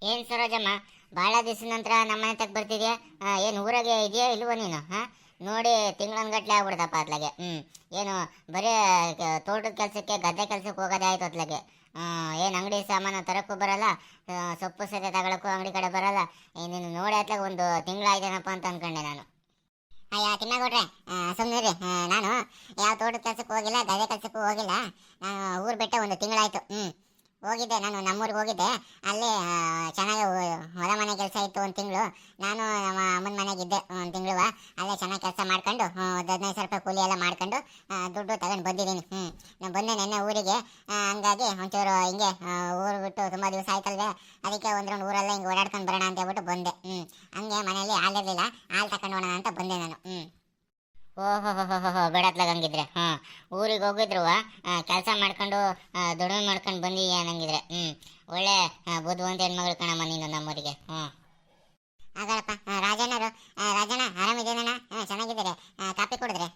ಏನ್ ಸರೋಜಮ್ಮ, ಭಾಳ ದಿವಸ ನಂತರ ನಮ್ಮನೆ ತಗ ಬರ್ತಿದ್ಯಾ? ಏನು ಊರಾಗೆ ಇದೆಯಾ ಇಲ್ವೋ ನೀನು? ನೋಡಿ ತಿಂಗಳನ್ಗಟ್ಲೆ ಆಗ್ಬಿಡ್ದಪ್ಪ ಅತ್ಲಾಗೆ. ಏನು ಬರೀ ತೋಟದ ಕೆಲಸಕ್ಕೆ ಗದ್ದೆ ಕೆಲಸಕ್ಕೆ ಹೋಗೋದೇ ಆಯ್ತು ಅತ್ಲಾಗೆ. ಏನು ಅಂಗಡಿ ಸಾಮಾನು ತರಕ್ಕೂ ಬರಲ್ಲ, ಸೊಪ್ಪು ಸತೆ ತಗೊಳಕ್ಕೂ ಅಂಗಡಿ ಕಡೆ ಬರಲ್ಲ. ನೀನು ನೋಡಿ ಅತ್ಲಾಗ ಒಂದು ತಿಂಗಳಾಯ್ತೇನಪ್ಪ ಅಂತ ಅನ್ಕೊಂಡೆ ನಾನು. ಅಯ್ಯ ತಿಮ್ಮೇಗೌಡ್ರೆ, ಸುಮ್ಮನಿರಿ. ನಾನು ಯಾವ ತೋಟದ ಕೆಲ್ಸಕ್ಕೆ ಹೋಗಿಲ್ಲ, ಗದ್ದೆ ಕೆಲ್ಸಕ್ಕೂ ಹೋಗಿಲ್ಲ. ನಾನು ಊರು ಬಿಟ್ಟ ಒಂದು ತಿಂಗಳಾಯ್ತು. ಹೋಗಿದ್ದೆ, ನಾನು ನಮ್ಮೂರಿಗೆ ಹೋಗಿದ್ದೆ. ಅಲ್ಲಿ ಚೆನ್ನಾಗಿ ಹೊಲ ಮನೆ ಕೆಲಸ ಇತ್ತು ಒಂದು ತಿಂಗಳು. ನಾನು ನಮ್ಮ ಅಮ್ಮನ ಮನೆಗಿದ್ದೆ ಒಂದು ತಿಂಗಳು. ಅಲ್ಲೇ ಚೆನ್ನಾಗಿ ಕೆಲಸ ಮಾಡ್ಕೊಂಡು ಒಂದು 15,000 ರೂಪಾಯಿ ಕೂಲಿ ಎಲ್ಲ ಮಾಡ್ಕೊಂಡು ದುಡ್ಡು ತಗೊಂಡು ಬಂದಿದ್ದೀನಿ. ನಾನು ಬಂದೆ ನೆನ್ನೆ ಊರಿಗೆ. ಹಂಗಾಗಿ ಒಂಚೂರು ಹಿಂಗೆ ಊರು ಬಿಟ್ಟು ತುಂಬ ದಿವಸ ಆಯ್ತಲ್ವೇ, ಅದಕ್ಕೆ ಒಂದು ರೌಂಡ್ ಊರೆಲ್ಲ ಹಿಂಗೆ ಓಡಾಡ್ಕೊಂಡು ಬರೋಣ ಅಂತ ಹೇಳ್ಬಿಟ್ಟು ಬಂದೆ. ಹಂಗೆ ಮನೇಲಿ ಹಾಲಿರಲಿಲ್ಲ, ಹಾಲು ತಗೊಂಡು ಹೋಗೋಣ ಅಂತ ಬಂದೆ ನಾನು. ಓಹೋ ಹೋ ಹೋ ಹೋ ಬೇಡತ್ಲಾಗ ಹಂಗಿದ್ರೆ. ಊರಿಗೆ ಹೋಗಿದ್ರು ಕೆಲಸ ಮಾಡ್ಕೊಂಡು ದುಡಿಮೆ ಮಾಡ್ಕೊಂಡು ಬಂದಿ ಅನ್ನಂಗಿದ್ರೆ. ಒಳ್ಳೆ ಬುದ್ಧಿವಂತ ಹೆಣ್ಮಗಳು ಕಣಮ್ಮ ನೀನು ನಮ್ಮೂರಿಗೆ. ಆಗಲ್ಲಪ್ಪ. ರಾಜಣ್ಣರು, ರಾಜಣ್ಣ ಆರಾಮಿದ್ದೇನಣ್ಣ? ಚೆನ್ನಾಗಿದ್ದಾರೆ. ಕಾಪಿ ಕುಡಿದ್ರೆ?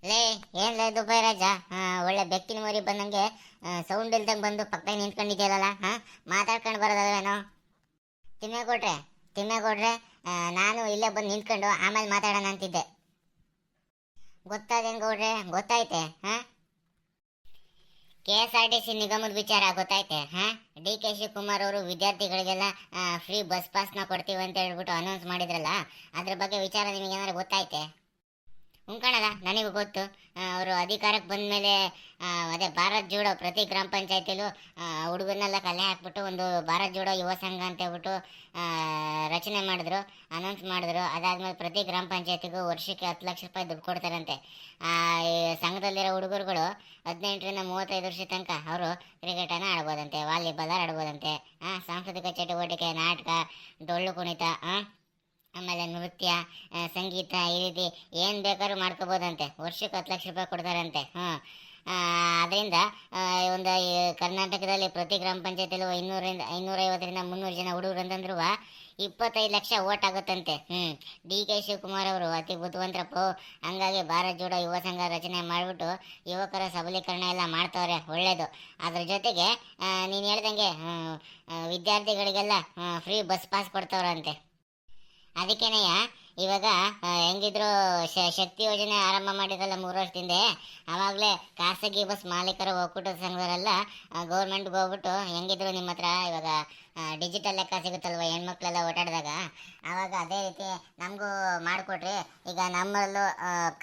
ಲೇ ಏನ್ಲೇ ದುಬೈ ರಾಜ, ಒಳ್ಳೆ ಬೆಕ್ಕಿನ ಮರಿ ಬಂದಂಗೆ ಸೌಂಡ್ ಇಲ್ದಂಗೆ ಬಂದು ಪಕ್ಕದಾಗ ನಿಂತ್ಕೊಂಡಿದ್ಯಲ್ಲ. ಮಾತಾಡ್ಕೊಂಡು ಬರೋದಲ್ವೇನೋ? ತಿಮ್ಮೇಗೌಡ್ರೆ, ತಿಮ್ಮೇಗೌಡ್ರೆ, ನಾನು ಇಲ್ಲೇ ಬಂದು ನಿಂತ್ಕೊಂಡು ಆಮೇಲೆ ಮಾತಾಡೋಣ ಅಂತಿದ್ದೆ. ಗೊತ್ತಾದೇನು ಗೌಡ್ರೆ? ಗೊತ್ತಾಯ್ತೆ. KSRTC ನಿಗಮದ ವಿಚಾರ ಗೊತ್ತಾಯ್ತೆ. DK ಶಿವಕುಮಾರ್ ಅವರು ವಿದ್ಯಾರ್ಥಿಗಳಿಗೆಲ್ಲ ಫ್ರೀ ಬಸ್ ಪಾಸ್ನ ಕೊಡ್ತೀವಿ ಅಂತ ಹೇಳ್ಬಿಟ್ಟು ಅನೌನ್ಸ್ ಮಾಡಿದ್ರಲ್ಲ, ಅದ್ರ ಬಗ್ಗೆ ವಿಚಾರ ನಿಮಗೇನಾದ್ರು ಗೊತ್ತಾಯ್ತೆ? ಉಂಕಣಲ್ಲ, ನನಗೂ ಗೊತ್ತು. ಅವರು ಅಧಿಕಾರಕ್ಕೆ ಬಂದ ಮೇಲೆ ಅದೇ ಭಾರತ್ ಜೋಡೋ ಪ್ರತಿ ಗ್ರಾಮ ಪಂಚಾಯತಿಲೂ ಹುಡುಗರನ್ನೆಲ್ಲ ಕಲೆ ಹಾಕ್ಬಿಟ್ಟು ಒಂದು ಭಾರತ್ ಜೋಡೋ ಯುವ ಸಂಘ ಅಂತ ಹೇಳ್ಬಿಟ್ಟು ರಚನೆ ಮಾಡಿದ್ರು, ಅನೌನ್ಸ್ ಮಾಡಿದ್ರು. ಅದಾದ್ಮೇಲೆ ಪ್ರತಿ ಗ್ರಾಮ ಪಂಚಾಯತಿಗೂ ವರ್ಷಕ್ಕೆ 10 ಲಕ್ಷ ರೂಪಾಯಿ ದುಡ್ಡು ಕೊಡ್ತಾರಂತೆ. ಈ ಸಂಘದಲ್ಲಿರೋ ಹುಡುಗರುಗಳು 18ರಿಂದ 35 ವರ್ಷ ತನಕ ಅವರು ಕ್ರಿಕೆಟನ್ನು ಆಡ್ಬೋದಂತೆ, ವಾಲಿಬಾಲ್ ಆಡ್ಬೋದಂತೆ. ಸಾಂಸ್ಕೃತಿಕ ಚಟುವಟಿಕೆ, ನಾಟಕ, ಡೊಳ್ಳು ಕುಣಿತ, ಆಮೇಲೆ ನೃತ್ಯ, ಸಂಗೀತ, ಈ ರೀತಿ ಏನು ಬೇಕಾದ್ರೂ ಮಾಡ್ಕೋಬೋದಂತೆ. ವರ್ಷಕ್ಕೆ 10 ಲಕ್ಷ ರೂಪಾಯಿ ಕೊಡ್ತಾರಂತೆ. ಅದರಿಂದ ಒಂದು ಕರ್ನಾಟಕದಲ್ಲಿ ಪ್ರತಿ ಗ್ರಾಮ ಪಂಚಾಯತಿಲೂ 250ರಿಂದ 300 ಜನ ಹುಡುಗರು ಅಂತಂದ್ರು 25 ಲಕ್ಷ ಓಟ್ ಆಗುತ್ತಂತೆ. DK ಶಿವಕುಮಾರ್ ಅವರು ಅತಿ ಬುದ್ಧಿವಂತರಪ್ಪ. ಹಂಗಾಗಿ ಭಾರತ್ ಜೋಡೋ ಯುವ ಸಂಘ ರಚನೆ ಮಾಡಿಬಿಟ್ಟು ಯುವಕರ ಸಬಲೀಕರಣ ಎಲ್ಲ ಮಾಡ್ತವ್ರೆ, ಒಳ್ಳೇದು. ಅದ್ರ ಜೊತೆಗೆ ನೀನು ಹೇಳ್ದಂಗೆ ವಿದ್ಯಾರ್ಥಿಗಳಿಗೆಲ್ಲ ಫ್ರೀ ಬಸ್ ಪಾಸ್ ಕೊಡ್ತವ್ರಂತೆ. ಅದಕ್ಕೇನೆಯ ಇವಾಗ ಹೆಂಗಿದ್ರು ಶಕ್ತಿ ಯೋಜನೆ ಆರಂಭ ಮಾಡಿದ್ರಲ್ಲ 3 ವರ್ಷದಿಂದ, ಆವಾಗಲೇ ಖಾಸಗಿ ಬಸ್ ಮಾಲೀಕರ ಒಕ್ಕೂಟದ ಸಂಘದವರೆಲ್ಲ ಗೌರ್ಮೆಂಟ್ಗೆ ಹೋಗ್ಬಿಟ್ಟು ಹೆಂಗಿದ್ರು ನಿಮ್ಮ ಹತ್ರ ಇವಾಗ ಡಿಜಿಟಲ್ ಲೆಕ್ಕ ಸಿಗುತ್ತಲ್ವ ಹೆಣ್ಮಕ್ಳೆಲ್ಲ ಓಡಾಡಿದಾಗ, ಆವಾಗ ಅದೇ ರೀತಿ ನಮಗೂ ಮಾಡಿಕೊಟ್ರಿ. ಈಗ ನಮ್ಮಲ್ಲೂ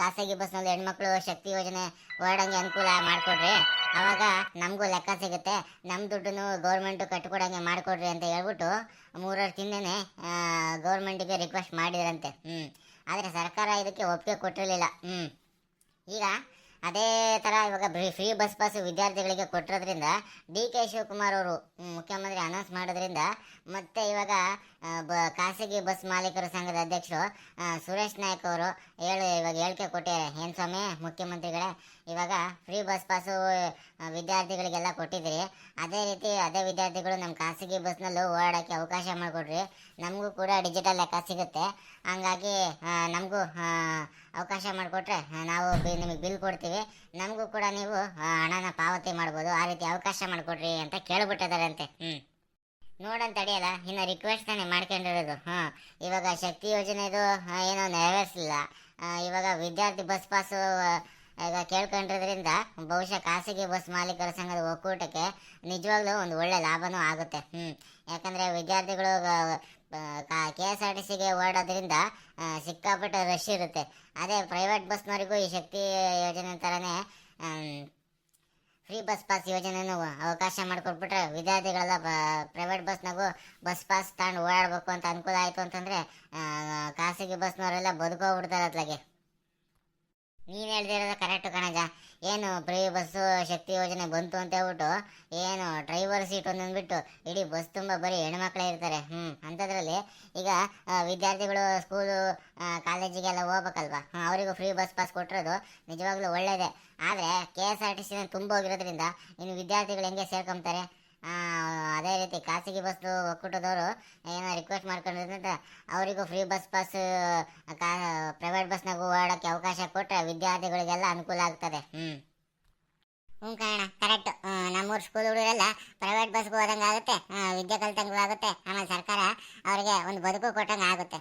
ಖಾಸಗಿ ಬಸ್ನಲ್ಲಿ ಹೆಣ್ಮಕ್ಳು ಶಕ್ತಿ ಯೋಜನೆ ಓಡಂಗೆ ಅನುಕೂಲ ಮಾಡಿಕೊಡ್ರಿ, ಆವಾಗ ನಮಗೂ ಲೆಕ್ಕ ಸಿಗುತ್ತೆ, ನಮ್ಮ ದುಡ್ಡನ್ನು ಗೌರ್ಮೆಂಟು ಕಟ್ಕೊಡಂಗೆ ಮಾಡಿಕೊಡ್ರಿ ಅಂತ ಹೇಳ್ಬಿಟ್ಟು 3 ವರ್ಷದಿಂದನೇ ಗೌರ್ಮೆಂಟಿಗೆ ರಿಕ್ವೆಸ್ಟ್ ಮಾಡಿದ್ರಂತೆ. ಆದರೆ ಸರ್ಕಾರ ಇದಕ್ಕೆ ಒಪ್ಪಿಗೆ ಕೊಟ್ಟಿರಲಿಲ್ಲ. ಈಗ ಅದೇ ಥರ ಇವಾಗ ಫ್ರೀ ಬಸ್ ಪಾಸ್ ವಿದ್ಯಾರ್ಥಿಗಳಿಗೆ ಕೊಟ್ಟಿರೋದ್ರಿಂದ DK ಶಿವಕುಮಾರ್ ಅವರು ಮುಖ್ಯಮಂತ್ರಿ ಅನೌನ್ಸ್ ಮಾಡೋದ್ರಿಂದ ಮತ್ತೆ ಇವಾಗ ಖಾಸಗಿ ಬಸ್ ಮಾಲೀಕರ ಸಂಘದ ಅಧ್ಯಕ್ಷರು ಸುರೇಶ್ ನಾಯ್ಕ್ ಅವರು ಇವಾಗ ಹೇಳಿಕೆ ಕೊಟ್ಟಿದ್ದಾರೆ. ಏನು ಸ್ವಾಮಿ ಮುಖ್ಯಮಂತ್ರಿಗಳೇ, ಇವಾಗ ಫ್ರೀ ಬಸ್ ಪಾಸು ವಿದ್ಯಾರ್ಥಿಗಳಿಗೆಲ್ಲ ಕೊಟ್ಟಿದ್ದೀರಿ, ಅದೇ ರೀತಿ ಅದೇ ವಿದ್ಯಾರ್ಥಿಗಳು ನಮ್ಮ ಖಾಸಗಿ ಬಸ್ನಲ್ಲೂ ಓಡಾಡೋಕ್ಕೆ ಅವಕಾಶ ಮಾಡಿಕೊಡ್ರಿ, ನಮಗೂ ಕೂಡ ಡಿಜಿಟಲ್ ಲೆಕ್ಕ ಸಿಗುತ್ತೆ. ಹಂಗಾಗಿ ನಮಗೂ ಅವಕಾಶ ಮಾಡಿಕೊಟ್ರೆ ನಾವು ನಿಮಗೆ ಬಿಲ್ ಕೊಡ್ತೀವಿ, ನಮಗೂ ಕೂಡ ನೀವು ಹಣನ ಪಾವತಿ ಮಾಡ್ಬೋದು, ಆ ರೀತಿ ಅವಕಾಶ ಮಾಡಿಕೊಡ್ರಿ ಅಂತ ಕೇಳ್ಬಿಟ್ಟಿದಾರಂತೆ. ನೋಡಂತ ತಡೆಯಲ್ಲ, ಇನ್ನು ರಿಕ್ವೆಸ್ಟ್ ತಾನೇ ಮಾಡ್ಕೊಂಡಿರೋದು. ಇವಾಗ ಶಕ್ತಿ ಯೋಜನೆದು ಏನೋ ನೆರವೇರಿಸಲಿಲ್ಲ, ಇವಾಗ ವಿದ್ಯಾರ್ಥಿ ಬಸ್ ಪಾಸು ಈಗ ಕೇಳ್ಕೊಂಡಿರೋದ್ರಿಂದ ಬಹುಶಃ ಖಾಸಗಿ ಬಸ್ ಮಾಲೀಕರ ಸಂಘದ ಒಕ್ಕೂಟಕ್ಕೆ ನಿಜವಾಗ್ಲೂ ಒಂದು ಒಳ್ಳೆ ಲಾಭನೂ ಆಗುತ್ತೆ. ಯಾಕಂದರೆ ವಿದ್ಯಾರ್ಥಿಗಳು KSRTCಗೆ ಓಡೋದ್ರಿಂದ ಸಿಕ್ಕಾಪಟ್ಟೆ ರಶ್ ಇರುತ್ತೆ. ಅದೇ ಪ್ರೈವೇಟ್ ಬಸ್ನವರಿಗೂ ಈ ಶಕ್ತಿ ಯೋಜನೆ ಥರನೇ ಫ್ರೀ ಬಸ್ ಪಾಸ್ ಯೋಜನೆನೂ ಅವಕಾಶ ಮಾಡಿಕೊಟ್ಬಿಟ್ರೆ ವಿದ್ಯಾರ್ಥಿಗಳೆಲ್ಲ ಪ್ರೈವೇಟ್ ಬಸ್ನಾಗೂ ಬಸ್ ಪಾಸ್ ತಗೊಂಡು ಓಡಾಡಬೇಕು ಅಂತ ಅನುಕೂಲ ಆಯಿತು ಅಂತಂದರೆ ಖಾಸಗಿ ಬಸ್ನವರೆಲ್ಲ ಬದುಕೋಗ್ಬಿಡ್ತಾರೆ ಅತ್ಲಾಗೆ. ನೀನು ಹೇಳ್ದಿರೋದು ಕರೆಕ್ಟು ಕಣಜ. ಏನು ಫ್ರೀ ಬಸ್ಸು ಶಕ್ತಿ ಯೋಜನೆ ಬಂತು ಅಂತ ಹೇಳ್ಬಿಟ್ಟು ಏನು ಡ್ರೈವರ್ ಸೀಟ್ ಒಂದೊಂದ್ಬಿಟ್ಟು ಇಡೀ ಬಸ್ ತುಂಬ ಬರೀ ಹೆಣ್ಮಕ್ಳೇ ಇರ್ತಾರೆ. ಅಂಥದ್ರಲ್ಲಿ ಈಗ ವಿದ್ಯಾರ್ಥಿಗಳು ಸ್ಕೂಲು ಕಾಲೇಜಿಗೆಲ್ಲ ಹೋಗ್ಬೇಕಲ್ವಾ, ಅವರಿಗೂ ಫ್ರೀ ಬಸ್ ಪಾಸ್ ಕೊಟ್ಟಿರೋದು ನಿಜವಾಗ್ಲೂ ಒಳ್ಳೆಯದೇ. ಆದರೆ KSRTC ತುಂಬ ಹೋಗಿರೋದ್ರಿಂದ ಇನ್ನು ವಿದ್ಯಾರ್ಥಿಗಳು ಹೆಂಗೆ ಸೇರ್ಕೊಂತಾರೆ? ಅದೇ ರೀತಿ ಖಾಸಗಿ ಬಸ್ ಒಕ್ಕೂಟದವರು ಏನೋ ರಿಕ್ವೆಸ್ಟ್ ಮಾಡ್ಕೊಂಡಿರೋದ್ರಿಂದ ಅವರಿಗೂ ಫ್ರೀ ಬಸ್ ಪಾಸ್ ಪ್ರೈವೇಟ್ ಬಸ್ನಾಗ ಓಡಾಡೋಕ್ಕೆ ಅವಕಾಶ ಕೊಟ್ಟರೆ ವಿದ್ಯಾರ್ಥಿಗಳಿಗೆಲ್ಲ ಅನುಕೂಲ ಆಗ್ತದೆ. ಹ್ಞೂ ಕಣ ಕರೆಕ್ಟ್. ನಮ್ಮೂರು ಸ್ಕೂಲ್ ಹುಡುಗರೆಲ್ಲ ಪ್ರೈವೇಟ್ ಬಸ್ಗೆ ಹೋದಂಗೆ ಆಗುತ್ತೆ, ವಿದ್ಯೆ ಕಲ್ತಂಗೂ ಆಗುತ್ತೆ, ಆಮೇಲೆ ಸರ್ಕಾರ ಅವರಿಗೆ ಒಂದು ಬದುಕು ಕೊಟ್ಟಂಗೆ ಆಗುತ್ತೆ.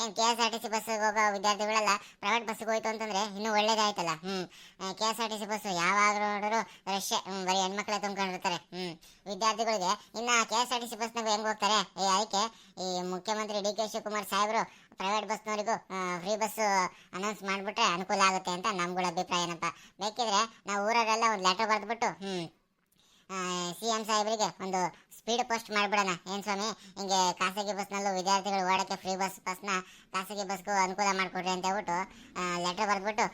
ಏನು K S R T C ಬಸ್ಸಿಗೆ ಹೋಗೋ ವಿದ್ಯಾರ್ಥಿಗಳೆಲ್ಲ ಪ್ರೈವೇಟ್ ಬಸ್ಸಿಗೆ ಹೋಯ್ತು ಅಂತಂದರೆ ಇನ್ನೂ ಒಳ್ಳೇದಾಯ್ತಲ್ಲ. K S R T C bus ಯಾವಾಗ ನೋಡಿದ್ರು ರಶ್, ಬರೀ ಹೆಣ್ಮಕ್ಳೇ ತುಂಬ್ಕೊಂಡಿರ್ತಾರೆ. ವಿದ್ಯಾರ್ಥಿಗಳಿಗೆ ಇನ್ನು K S R T C ಬಸ್ನಾಗ ಹೆಂಗೆ ಹೋಗ್ತಾರೆ? ಅದಕ್ಕೆ ಈ ಮುಖ್ಯಮಂತ್ರಿ ಡಿ ಕೆ ಶಿವಕುಮಾರ್ ಸಾಹೇಬರು ಪ್ರೈವೇಟ್ ಬಸ್ನವರಿಗೂ ಫ್ರೀ ಬಸ್ ಅನೌನ್ಸ್ ಮಾಡಿಬಿಟ್ರೆ ಅನುಕೂಲ ಆಗುತ್ತೆ ಅಂತ ನಮ್ಗಳ ಅಭಿಪ್ರಾಯ ಏನಪ್ಪ. ಬೇಕಿದ್ರೆ ನಾವು ಊರವರೆಲ್ಲ ಒಂದು ಲೆಟರ್ ಬರೆದ್ಬಿಟ್ಟು ಸಿ ಎಂ ಸಾಹೇಬರಿಗೆ ಒಂದು ಸ್ಪೀಡ್ ಪೋಸ್ಟ್ ಮಾಡಿಬಿಡೋಣ. ಏನು ಸ್ವಾಮಿ, ಹಿಂಗೆ ಖಾಸಗಿ ಬಸ್ನಲ್ಲೂ ವಿದ್ಯಾರ್ಥಿಗಳು ಓಡೋಕ್ಕೆ ಫ್ರೀ ಬಸ್ನ ಖಾಸಗಿ ಬಸ್ಗೂ ಅನುಕೂಲ ಮಾಡಿಕೊಡ್ರಿ ಅಂತ ಹೇಳ್ಬಿಟ್ಟು ಲೆಟರ್ ಬರೆದ್ಬಿಟ್ಟು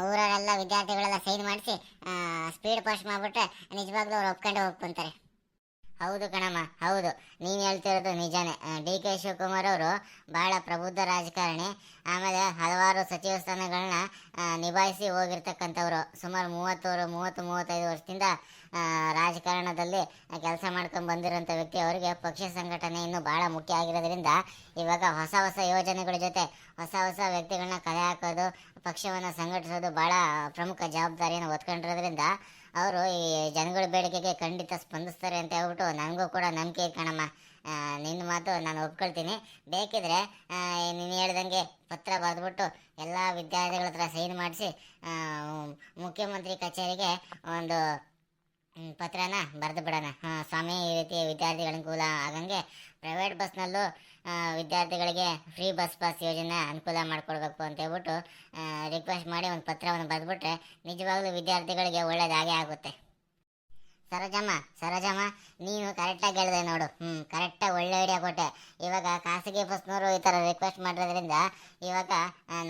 ಊರವರೆಲ್ಲ ವಿದ್ಯಾರ್ಥಿಗಳೆಲ್ಲ ಸೈನ್ ಮಾಡಿಸಿ ಸ್ಪೀಡ್ ಪೋಸ್ಟ್ ಮಾಡಿಬಿಟ್ರೆ ನಿಜವಾಗ್ಲೂ ಅವ್ರು ಒಪ್ಕೊಂಡು ಹೋಗ್ಕೊಂತಾರೆ. ಹೌದು ಕಣಮ್ಮ, ಹೌದು, ನೀನು ಹೇಳ್ತಿರೋದು ನಿಜಾನೇ. ಡಿ ಕೆ ಶಿವಕುಮಾರ್ ಅವರು ಬಹಳ ಪ್ರಬುದ್ಧ ರಾಜಕಾರಣಿ, ಆಮೇಲೆ ಹಲವಾರು ಸಚಿವ ಸ್ಥಾನಗಳನ್ನ ನಿಭಾಯಿಸಿ ಹೋಗಿರ್ತಕ್ಕಂಥವ್ರು. ಸುಮಾರು 35 ವರ್ಷದಿಂದ ರಾಜಕಾರಣದಲ್ಲಿ ಕೆಲಸ ಮಾಡ್ಕೊಂಡು ಬಂದಿರೋಂಥ ವ್ಯಕ್ತಿ. ಅವರಿಗೆ ಪಕ್ಷ ಸಂಘಟನೆ ಇನ್ನೂ ಭಾಳ ಮುಖ್ಯ ಆಗಿರೋದ್ರಿಂದ ಇವಾಗ ಹೊಸ ಯೋಜನೆಗಳ ಜೊತೆ ಹೊಸ ವ್ಯಕ್ತಿಗಳನ್ನ ಕಲೆ ಹಾಕೋದು, ಪಕ್ಷವನ್ನು ಸಂಘಟಿಸೋದು ಭಾಳ ಪ್ರಮುಖ ಜವಾಬ್ದಾರಿಯನ್ನು ಹೊತ್ಕೊಂಡಿರೋದ್ರಿಂದ ಅವರು ಈ ಜನಗಳ ಬೇಡಿಕೆಗೆ ಖಂಡಿತ ಸ್ಪಂದಿಸ್ತಾರೆ ಅಂತ ಹೇಳ್ಬಿಟ್ಟು ನನಗೂ ಕೂಡ ನಂಬಿಕೆ ಕಣಮ್ಮ. ನಿನ್ನ ಮಾತು ನಾನು ಒಪ್ಕೊಳ್ತೀನಿ. ಬೇಕಿದ್ರೆ ನೀನು ಹೇಳ್ದಂಗೆ ಪತ್ರ ಬರೆದ್ಬಿಟ್ಟು ಎಲ್ಲ ವಿದ್ಯಾರ್ಥಿಗಳ ಹತ್ರ ಸೈನ್ ಮಾಡಿಸಿ ಮುಖ್ಯಮಂತ್ರಿ ಕಚೇರಿಗೆ ಒಂದು ಪತ್ರನ ಬರೆದು ಬಿಡೋಣ. ಸ್ವಾಮಿ, ಈ ರೀತಿ ವಿದ್ಯಾರ್ಥಿಗಳ ಅನುಕೂಲ ಆಗಂಗೆ ಪ್ರೈವೇಟ್ ಬಸ್ನಲ್ಲೂ ವಿದ್ಯಾರ್ಥಿಗಳಿಗೆ ಫ್ರೀ ಬಸ್ ಯೋಜನೆ ಅನುಕೂಲ ಮಾಡಿಕೊಡ್ಬೇಕು ಅಂತ ಹೇಳ್ಬಿಟ್ಟು ರಿಕ್ವೆಸ್ಟ್ ಮಾಡಿ ಒಂದು ಪತ್ರವನ್ನು ಬರೆದ್ಬಿಟ್ರೆ ನಿಜವಾಗ್ಲೂ ವಿದ್ಯಾರ್ಥಿಗಳಿಗೆ ಒಳ್ಳೇದಾಗೇ ಆಗುತ್ತೆ. ಸರೋಜಮ್ಮ, ನೀನು ಕರೆಕ್ಟಾಗಿ ಹೇಳಿದೆ ನೋಡು. ಕರೆಕ್ಟಾಗಿ ಒಳ್ಳೆ ಐಡಿಯಾ ಕೊಟ್ಟೆ. ಇವಾಗ ಖಾಸಗಿ ಬಸ್ನವರು ಈ ಥರ ರಿಕ್ವೆಸ್ಟ್ ಮಾಡಿರೋದ್ರಿಂದ ಇವಾಗ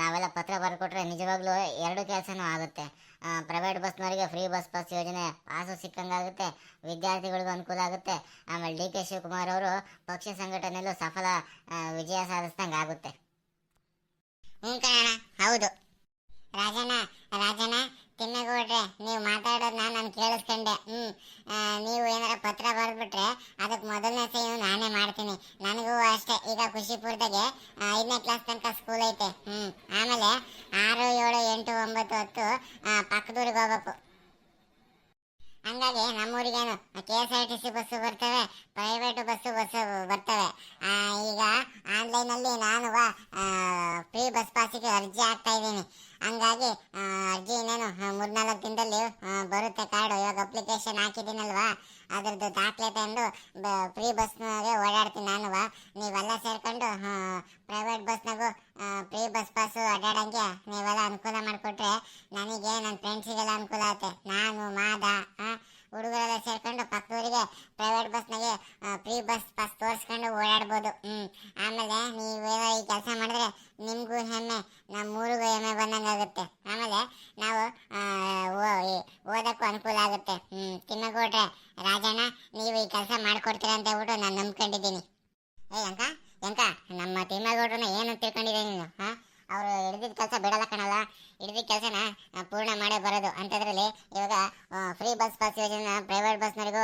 ನಾವೆಲ್ಲ ಪತ್ರ ಬರ್ಕೊಟ್ರೆ ನಿಜವಾಗ್ಲೂ ಎರಡು ಕೆಲಸನೂ ಆಗುತ್ತೆ. ಪ್ರೈವೇಟ್ ಬಸ್ನವರಿಗೆ ಫ್ರೀ ಬಸ್ ಯೋಜನೆ ಪಾಸು ಸಿಕ್ಕಂಗಾಗುತ್ತೆ, ವಿದ್ಯಾರ್ಥಿಗಳಿಗೂ ಅನುಕೂಲ ಆಗುತ್ತೆ, ಆಮೇಲೆ ಡಿ ಕೆ ಶಿವಕುಮಾರ್ ಅವರು ಪಕ್ಷ ಸಂಘಟನೆಯಲ್ಲೂ ಸಫಲ ವಿಜಯ ಸಾಧಿಸ್ದಂಗೆ ಆಗುತ್ತೆ. ಹೌದು ರಾಜನ ತಿನ್ನಗೌಡ್ರೆ, ನೀವು ಮಾತಾಡೋದನ್ನ ನಾನು ಕೇಳಿಸ್ಕೊಂಡೆ. ನೀವು ಏನಾರ ಪತ್ರ ಬರೆದ್ಬಿಟ್ರೆ ಅದಕ್ಕೆ ಮೊದಲನೇ ಸೈನು ನಾನೇ ಮಾಡ್ತೀನಿ. ನನಗೂ ಅಷ್ಟೇ, ಈಗ ಖುಷಿಪುರದಾಗೆ 5ನೇ ಕ್ಲಾಸ್ ತನಕ ಸ್ಕೂಲ್ ಐತೆ. ಆಮೇಲೆ 6, 7, 8, 9, 10 ಪಕ್ಕದೂರಿಗೆ ಹೋಗ್ಬೇಕು. ಹಂಗಾಗಿ ನಮ್ಮೂರಿಗೇನು K S R T C bus ಬರ್ತವೆ, ಪ್ರೈವೇಟು ಬಸ್ಸು ಬರ್ತವೆ. ಈಗ ಆನ್ಲೈನಲ್ಲಿ ನಾನು ಫ್ರೀ ಬಸ್ ಪಾಸಿಗೆ ಅರ್ಜಿ ಹಾಕ್ತಾ ಇದ್ದೀನಿ. ಹಂಗಾಗಿ ಅರ್ಜಿ ಇನ್ನೇನು 3-4 ದಿನದಲ್ಲಿ ಬರುತ್ತೆ ಕಾರ್ಡು. ಇವಾಗ ಅಪ್ಲಿಕೇಶನ್ ಹಾಕಿದ್ದೀನಲ್ವಾ, ಅದ್ರದ್ದು ದಾಖಲೆ ತಂದು ಫ್ರೀ ಬಸ್ನಾಗೆ ಓಡಾಡ್ತೀನಿ ನಾನು. ನೀವೆಲ್ಲ ಸೇರ್ಕೊಂಡು ಪ್ರೈವೇಟ್ ಬಸ್ನಾಗೂ ಫ್ರೀ ಬಸ್ ಪಾಸು ಅಡ್ಡಾಡಂಗೆ ನೀವೆಲ್ಲ ಅನುಕೂಲ ಮಾಡಿಕೊಟ್ರೆ ನನಗೆ ನನ್ನ ಫ್ರೆಂಡ್ಸಿಗೆಲ್ಲ ಅನುಕೂಲ ಆಗುತ್ತೆ. ನಾನು ಮಾದ ಹುಡುಗರೆಲ್ಲ ಸೇರ್ಕೊಂಡು ಪಕ್ಕದೂರಿಗೆ ಪ್ರೈವೇಟ್ ಬಸ್ನಾಗೆ ಫ್ರೀ ಬಸ್ ಪಾಸ್ ತೋರಿಸ್ಕೊಂಡು ಓಡಾಡ್ಬೋದು. ಆಮೇಲೆ ನೀವೇನೋ ಈ ಕೆಲಸ ಮಾಡಿದ್ರೆ ನಿಮಗೂ ಹೆಮ್ಮೆ, ನಮ್ಮೂರಿಗೂ ಹೆಮ್ಮೆ ಬಂದಂಗಾಗುತ್ತೆ. ಆಮೇಲೆ ನಾವು ಓದಕ್ಕೂ ಅನುಕೂಲ ಆಗುತ್ತೆ. ತಿನ್ನಗೌಡ್ರೆ, ರಾಜಣ್ಣ, ನೀವು ಈ ಕೆಲಸ ಮಾಡಿಕೊಡ್ತೀರ ಅಂತ ಹೇಳ್ಬಿಟ್ಟು ನಾನು ನಂಬ್ಕೊಂಡಿದ್ದೀನಿ. ಎಂಕ ನಮ್ಮ ತಿಮ್ಮಗೌಡ್ರನ್ನ ಏನು ತಿಳ್ಕೊಂಡಿದ್ದೀನಿ ನೀನು? ಅವರು ಹಿಡಿದಿದ್ದ ಕೆಲಸ ಬಿಡಲ್ಲ ಕಣಲ್ಲ, ಹಿಡಿದಿದ್ದ ಕೆಲಸನ ಪೂರ್ಣ ಮಾಡೇ ಬರೋದು. ಅಂಥದ್ರಲ್ಲಿ ಇವಾಗ ಫ್ರೀ ಬಸ್ ಯೋಜನೆ ಪ್ರೈವೇಟ್ ಬಸ್ನವರಿಗೂ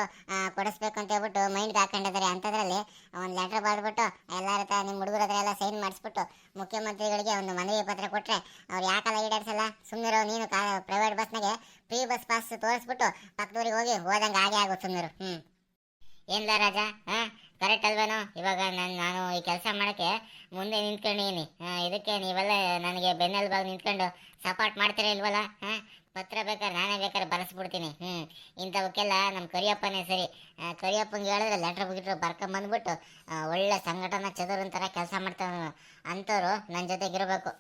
ಕೊಡಿಸ್ಬೇಕು ಅಂತ ಹೇಳ್ಬಿಟ್ಟು ಮೈಂಡ್ಗೆ ಹಾಕೊಂಡಿದ್ದಾರೆ. ಅಂಥದ್ರಲ್ಲಿ ಒಂದು ಲೆಟರ್ ಬರೆದ್ಬಿಟ್ಟು ಎಲ್ಲರ ಹತ್ರ ನಿಮ್ಮ ಹುಡುಗರ ಹತ್ರ ಎಲ್ಲ ಸೈನ್ ಮಾಡಿಸ್ಬಿಟ್ಟು ಮುಖ್ಯಮಂತ್ರಿಗಳಿಗೆ ಒಂದು ಮನವಿ ಪತ್ರ ಕೊಟ್ಟರೆ ಅವ್ರು ಯಾಕಲ್ಲ ಈಡೇರಿಸಲ್ಲ? ಸುಮ್ಮನಿರೋ ನೀನು. ಪ್ರೈವೇಟ್ ಬಸ್ನಾಗೆ ಫ್ರೀ ಬಸ್ ಪಾಸ್ ತೋರಿಸ್ಬಿಟ್ಟು ಪಕ್ಕದೂರಿಗೆ ಹೋಗಿ ಹೋದಂಗೆ ಹಾಗೆ ಆಗುತ್ತೆ. ಸುಮ್ಮನಿರು. ಏನ್ಲ ರಾಜ, ಕರೆಕ್ಟ್ ಅಲ್ವೇನೋ? ಇವಾಗ ನಾನು ಈ ಕೆಲಸ ಮಾಡೋಕ್ಕೆ ಮುಂದೆ ನಿಂತ್ಕೊಂಡಿದ್ದೀನಿ. ಇದಕ್ಕೆ ನೀವೆಲ್ಲ ನನಗೆ ಬೆನ್ನೆಲುಬಾಗಿ ನಿಂತ್ಕೊಂಡು ಸಪೋರ್ಟ್ ಮಾಡ್ತೀರಾ ಇಲ್ವಲ್ಲ? ಪತ್ರ ಬೇಕಾದ್ರೆ ಬರೆಸ್ಬಿಡ್ತೀನಿ. ಇಂಥವಕ್ಕೆಲ್ಲ ನಮ್ಮ ಕರಿಯಪ್ಪನೇ ಸರಿ. ಕರಿಯಪ್ಪಂಗೆ ಹೇಳಿದ್ರೆ ಲೆಟ್ರ್ ಗಿಟ್ರ್ ಬರ್ಕೊಂಬಂದ್ಬಿಟ್ಟು ಒಳ್ಳೆ ಸಂಘಟನಾ ಚದುರನ್ ಥರ ಕೆಲಸ ಮಾಡ್ತಾವ ಅಂಥವ್ರು ನನ್ನ ಜೊತೆಗಿರಬೇಕು.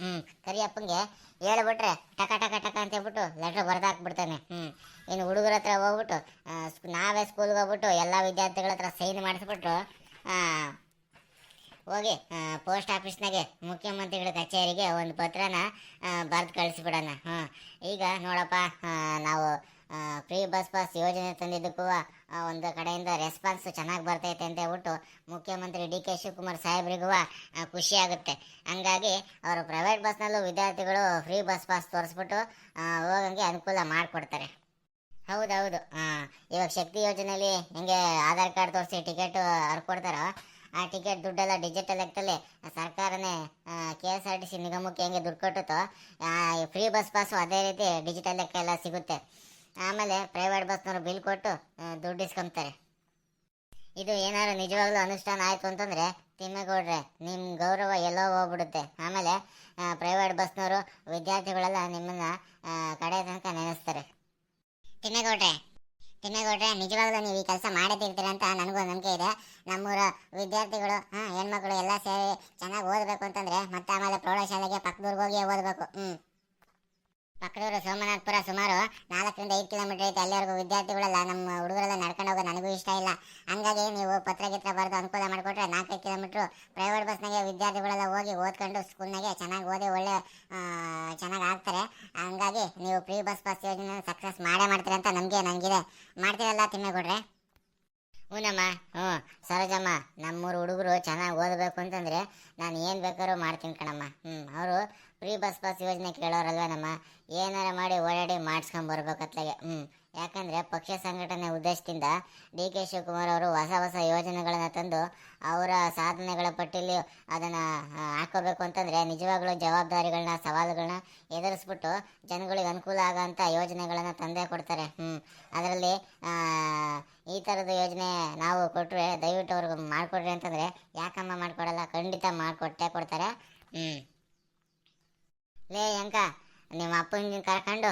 ಕರಿಯಪ್ಪಂಗೆ ಹೇಳ್ಬಿಟ್ರೆ ಟಕ ಅಂತ ಹೇಳ್ಬಿಟ್ಟು ಲೆಟ್ರ್ ಬರ್ದಾಕ್ಬಿಡ್ತಾನೆ. ಇನ್ನು ಹುಡುಗರ ಹತ್ರ ಹೋಗ್ಬಿಟ್ಟು ನಾವೇ ಸ್ಕೂಲ್ಗೆ ಹೋಗ್ಬಿಟ್ಟು ಎಲ್ಲ ವಿದ್ಯಾರ್ಥಿಗಳ ಹತ್ರ ಸೈನ್ ಮಾಡಿಸ್ಬಿಟ್ಟು ಹೋಗಿ ಪೋಸ್ಟ್ ಆಫೀಸ್ನಾಗೆ ಮುಖ್ಯಮಂತ್ರಿಗಳ ಕಚೇರಿಗೆ ಒಂದು ಪತ್ರನ ಬರೆದು ಕಳಿಸ್ಬಿಡೋಣ. ಈಗ ನೋಡಪ್ಪ, ನಾವು ಫ್ರೀ ಬಸ್ ಯೋಜನೆ ತಂದಿದ್ದಕ್ಕೂ ಒಂದು ಕಡೆಯಿಂದ ರೆಸ್ಪಾನ್ಸ್ ಚೆನ್ನಾಗಿ ಬರ್ತೈತೆ ಅಂತ ಹೇಳ್ಬಿಟ್ಟು ಮುಖ್ಯಮಂತ್ರಿ ಡಿ ಕೆ ಶಿವಕುಮಾರ್ ಸಾಹೇಬ್ರಿಗೂ ಖುಷಿ ಆಗುತ್ತೆ. ಹಂಗಾಗಿ ಅವರು ಪ್ರೈವೇಟ್ ಬಸ್ನಲ್ಲೂ ವಿದ್ಯಾರ್ಥಿಗಳು ಫ್ರೀ ಬಸ್ ತೋರಿಸ್ಬಿಟ್ಟು ಹೋಗಂಗೆ ಅನುಕೂಲ ಮಾಡಿಕೊಡ್ತಾರೆ. ಹೌದೌದು. ಇವಾಗ ಶಕ್ತಿ ಯೋಜನೆಯಲ್ಲಿ ಹೆಂಗೆ ಆಧಾರ್ ಕಾರ್ಡ್ ತೋರಿಸಿ ಟಿಕೆಟ್ ಹರ್ಕೊಡ್ತಾರೋ, ಆ ಟಿಕೆಟ್ ದುಡ್ಡೆಲ್ಲ ಡಿಜಿಟಲ್ ಲೆಕ್ಕದಲ್ಲಿ ಸರ್ಕಾರನೇ K S R T C ನಿಗಮಕ್ಕೆ ಹೆಂಗೆ ದುಡ್ಡು ಕೊಟ್ಟುತ್ತೋ ಫ್ರೀ ಬಸ್ ಪಾಸು ಅದೇ ರೀತಿ ಡಿಜಿಟಲ್ ಲೆಕ್ಕ ಎಲ್ಲ ಸಿಗುತ್ತೆ. ಆಮೇಲೆ ಪ್ರೈವೇಟ್ ಬಸ್ನವರು ಬಿಲ್ ಕೊಟ್ಟು ದುಡ್ಡು ಇಸ್ಕೊಂತಾರೆ. ಇದು ಏನಾದ್ರು ನಿಜವಾಗ್ಲೂ ಅನುಷ್ಠಾನ ಆಯ್ತು ಅಂತಂದ್ರೆ ತಿಮ್ಮೇಗೌಡ್ರೆ ನಿಮ್ಮ ಗೌರವ ಎಲ್ಲೋ ಹೋಗ್ಬಿಡುತ್ತೆ. ಆಮೇಲೆ ಪ್ರೈವೇಟ್ ಬಸ್ನವರು ವಿದ್ಯಾರ್ಥಿಗಳೆಲ್ಲ ನಿಮ್ಮನ್ನ ಕಡೆ ತನಕ ನೆನೆಸ್ತಾರೆ. ತಿಮ್ಮೇಗೌಡ್ರೆ ತಿಮ್ಮೇಗೌಡ್ರೆ ನಿಜವಾಗ್ಲೂ ನೀವು ಈ ಕೆಲಸ ಮಾಡದಿರ್ತೀರ ಅಂತ ನನಗೂ ನಂಬಿಕೆ ಇದೆ. ನಮ್ಮೂರ ವಿದ್ಯಾರ್ಥಿಗಳು ಹೆಣ್ಮಕ್ಳು ಎಲ್ಲ ಸೇರಿ ಚೆನ್ನಾಗಿ ಓದಬೇಕು ಅಂತಂದ್ರೆ ಮತ್ತೆ ಆಮೇಲೆ ಪ್ರೌಢಶಾಲೆಗೆ ಪಕ್ಕದೂರ್ಗೆ ಹೋಗಿ ಓದಬೇಕು. ಪಕ್ಕದೂರು ಸೋಮನಾಥ್ಪುರ ಸುಮಾರು 4-5 ಕಿಲೋಮೀಟರ್ ಐತೆ. ಅಲ್ಲಿವರೆಗೂ ವಿದ್ಯಾರ್ಥಿಗಳೆಲ್ಲ ನಮ್ಮ ಹುಡುಗರೆಲ್ಲ ನಡ್ಕೊಂಡು ಹೋಗೋದು ನನಗೂ ಇಷ್ಟ ಇಲ್ಲ. ಹಂಗಾಗಿ ನೀವು ಪತ್ರ ಬರೆದು ಅನುಕೂಲ ಮಾಡಿಕೊಟ್ರೆ 4 ಕಿಲೋಮೀಟ್ರು ಪ್ರೈವೇಟ್ ಬಸ್ನಾಗೆ ವಿದ್ಯಾರ್ಥಿಗಳೆಲ್ಲ ಹೋಗಿ ಓದ್ಕೊಂಡು ಸ್ಕೂಲ್ನಾಗೆ ಚೆನ್ನಾಗಿ ಓದಿ ಒಳ್ಳೆ ಚೆನ್ನಾಗಿ ಆಗ್ತಾರೆ. ಹಂಗಾಗಿ ನೀವು ಫ್ರೀ ಬಸ್ ಯೋಜನೆ ಸಕ್ಸಸ್ ಮಾಡ್ತೀರಿ ಅಂತ ನನಗಿದೆ. ಮಾಡ್ತೀರಲ್ಲ ತಿಮ್ಮೇಗೌಡ್ರೆ? ಹ್ಞೂನಮ್ಮ. ಸರೋಜಮ್ಮ, ನಮ್ಮೂರು ಹುಡುಗರು ಚೆನ್ನಾಗಿ ಓದಬೇಕು ಅಂತಂದರೆ ನಾನು ಏನು ಬೇಕಾದ್ರೂ ಮಾಡ್ತೀನಿ ಕಣಮ್ಮ. ಅವರು ಫ್ರೀ ಬಸ್ ಯೋಜನೆ ಕೇಳೋರಲ್ವೇನಮ್ಮ, ಏನಾರ ಮಾಡಿ ಓಡಾಡಿ ಮಾಡಿಸ್ಕೊಂಬರ್ಬೇಕತ್ಲಾಗೆ. ಯಾಕಂದರೆ ಪಕ್ಷ ಸಂಘಟನೆ ಉದ್ದೇಶದಿಂದ ಡಿ ಕೆ ಶಿವಕುಮಾರ್ ಅವರು ಹೊಸ ಯೋಜನೆಗಳನ್ನು ತಂದು ಅವರ ಸಾಧನೆಗಳ ಪಟ್ಟಿಲಿ ಅದನ್ನು ಹಾಕೋಬೇಕು ಅಂತಂದರೆ ನಿಜವಾಗ್ಲೂ ಜವಾಬ್ದಾರಿಗಳನ್ನ ಸವಾಲುಗಳನ್ನ ಎದುರಿಸ್ಬಿಟ್ಟು ಜನಗಳಿಗೆ ಅನುಕೂಲ ಆಗೋಂಥ ಯೋಜನೆಗಳನ್ನು ತಂದೇ ಕೊಡ್ತಾರೆ. ಅದರಲ್ಲಿ ಈ ಥರದ ಯೋಜನೆ ನಾವು ಕೊಟ್ಟರೆ ದಯವಿಟ್ಟು ಅವ್ರಿಗೆ ಮಾಡಿಕೊಡ್ರಿ ಅಂತಂದರೆ ಯಾಕಮ್ಮ ಮಾಡಿಕೊಡಲ್ಲ? ಖಂಡಿತ ಮಾಡಿಕೊಟ್ಟೇ ಕೊಡ್ತಾರೆ. ಲೇ ಅಂಕ, ನಿಮ್ಮ ಅಪ್ಪನ ಕರ್ಕೊಂಡು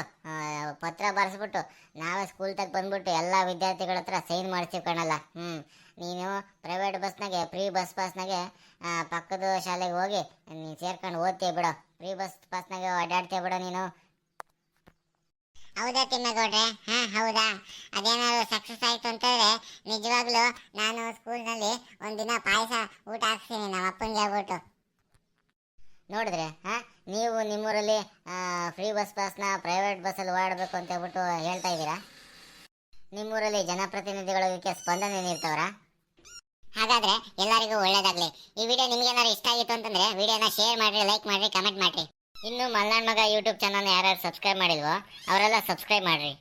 ಪತ್ರ ಬರೆಸ್ಬಿಟ್ಟು ನಾವೇ ಸ್ಕೂಲ್ ತಗ ಬಂದ್ಬಿಟ್ಟು ಎಲ್ಲ ವಿದ್ಯಾರ್ಥಿಗಳ ಹತ್ರ ಸೈನ್ ಮಾಡಿಸ್ತೀವಿ ಕಣಲ್ಲ. ನೀನು ಪ್ರೈವೇಟ್ ಬಸ್ನಾಗೆ ಫ್ರೀ ಬಸ್ನಾಗೆ ಪಕ್ಕದ ಶಾಲೆಗೆ ಹೋಗಿ ನೀನು ಸೇರ್ಕೊಂಡು ಓದ್ತೀಯ ಬಿಡು. ಫ್ರೀ ಬಸ್ನಾಗೆ ಓಡಾಡ್ತೀಯ ಬಿಡು ನೀನು. ಹೌದಾ ತಿಮ್ಮೇಗೌಡ್ರೆ? ಹೌದಾ? ಅದೇನಾದ್ರು ಸಕ್ಸಸ್ ಆಯಿತು ಅಂತಂದರೆ ನಿಜವಾಗ್ಲೂ ನಾನು ಸ್ಕೂಲ್ನಲ್ಲಿ ಒಂದಿನ ಪಾಯಸ ಊಟ ಹಾಕ್ತೀನಿ ನಮ್ಮ ಅಪ್ಪನಿಗೆ ಆಗ್ಬಿಟ್ಟು. ನೋಡಿದ್ರೆ ನೀವು ನಿಮ್ಮೂರಲ್ಲಿ ಫ್ರೀ ಬಸ್ನ ಪ್ರೈವೇಟ್ ಬಸ್ಸಲ್ಲಿ ಓಡಾಡಬೇಕು ಅಂತ ಹೇಳ್ಬಿಟ್ಟು ಹೇಳ್ತಾ ಇದ್ದೀರಾ. ನಿಮ್ಮೂರಲ್ಲಿ ಜನಪ್ರತಿನಿಧಿಗಳು ಇದಕ್ಕೆ ಸ್ಪಂದನೆ ನೀಡ್ತವ್ರ? ಹಾಗಾದರೆ ಎಲ್ಲರಿಗೂ ಒಳ್ಳೇದಾಗಲಿ. ಈ ವಿಡಿಯೋ ನಿಮಗೇನಾದ್ರು ಇಷ್ಟ ಆಗಿತ್ತು ಅಂತಂದರೆ ವಿಡಿಯೋನ ಶೇರ್ ಮಾಡಿರಿ, ಲೈಕ್ ಮಾಡಿರಿ, ಕಮೆಂಟ್ ಮಾಡಿರಿ. ಇನ್ನು ಮಲ್ನಾಡ್ ಮಗ ಯೂಟ್ಯೂಬ್ ಚಾನಲ್ನ ಯಾರ್ಯಾರು ಸಬ್ಸ್ಕ್ರೈಬ್ ಮಾಡಿಲ್ವೋ ಅವರೆಲ್ಲ ಸಬ್ಸ್ಕ್ರೈಬ್ ಮಾಡಿರಿ.